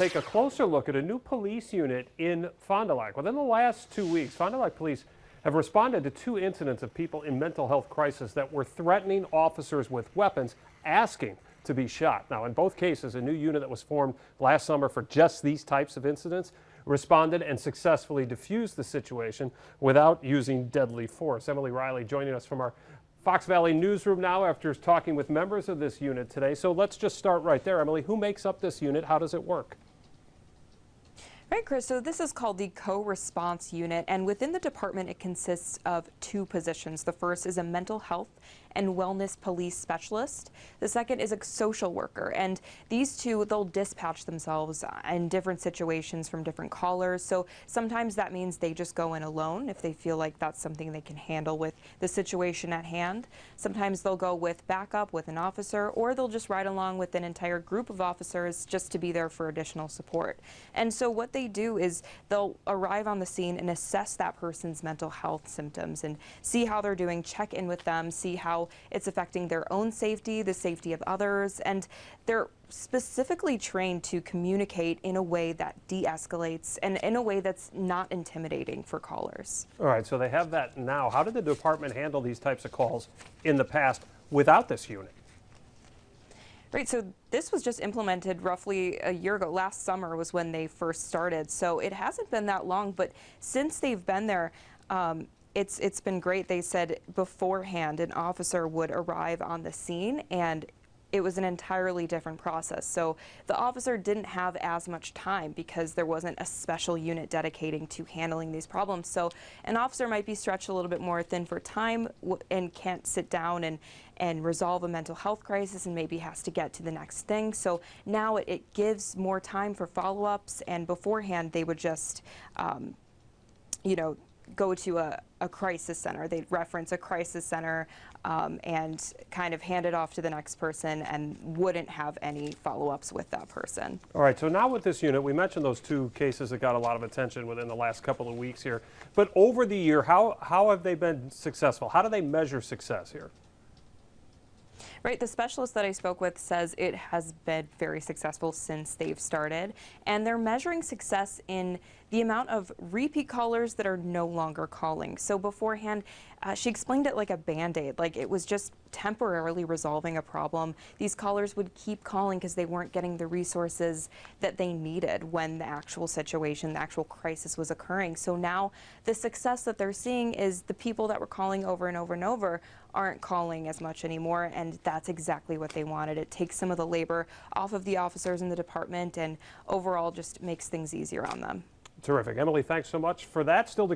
Take a closer look at a new police unit in Fond du Lac. Within the last 2 weeks, Fond du Lac Police have responded to 2 incidents of people in mental health crisis that were threatening officers with weapons, asking to be shot. Now, in both cases, a new unit that was formed last summer for just these types of incidents responded and successfully diffused the situation without using deadly force. Emily Riley joining us from our Fox Valley newsroom now after talking with members of this unit today. So let's just start right there. Emily, who makes up this unit? How does it work? Right, Chris, so this is called the Co-Response Unit, and within the department it consists of 2 positions. The first is a mental health and wellness police specialist. The second is a social worker, and these 2, they'll dispatch themselves in different situations from different callers. So sometimes that means they just go in alone if they feel like that's something they can handle with the situation at hand. Sometimes they'll go with backup with an officer, or they'll just ride along with an entire group of officers just to be there for additional support. And so what they do is they'll arrive on the scene and assess that person's mental health symptoms and see how they're doing, check in with them, see how it's affecting their own safety, the safety of others, and they're specifically trained to communicate in a way that de-escalates and in a way that's not intimidating for callers. All right, so they have that now. How did the department handle these types of calls in the past without this unit? Right, so this was just implemented roughly a year ago. Last summer was when they first started, so it hasn't been that long, but since they've been there, it's been great. They said beforehand an officer would arrive on the scene and it was an entirely different process. So the officer didn't have as much time because there wasn't a special unit dedicating to handling these problems. So an officer might be stretched a little bit more thin for time and can't sit down and resolve a mental health crisis and maybe has to get to the next thing. So now it gives more time for follow-ups, and beforehand they would just, go to a crisis center. They'd reference a crisis center and kind of hand it off to the next person and wouldn't have any follow-ups with that person. All right, so now with this unit, we mentioned those 2 cases that got a lot of attention within the last couple of weeks here. But over the year, how have they been successful? How do they measure success here? Right, the specialist that I spoke with says it has been very successful since they've started, and they're measuring success in the amount of repeat callers that are no longer calling. So beforehand, she explained it like a Band-Aid, like it was just temporarily resolving a problem. These callers would keep calling because they weren't getting the resources that they needed when the actual situation, the actual crisis was occurring. So now the success that they're seeing is the people that were calling over and over and over aren't calling as much anymore, and that's exactly what they wanted. It takes some of the labor off of the officers in the department and overall just makes things easier on them. Terrific. Emily, thanks so much for that. Still to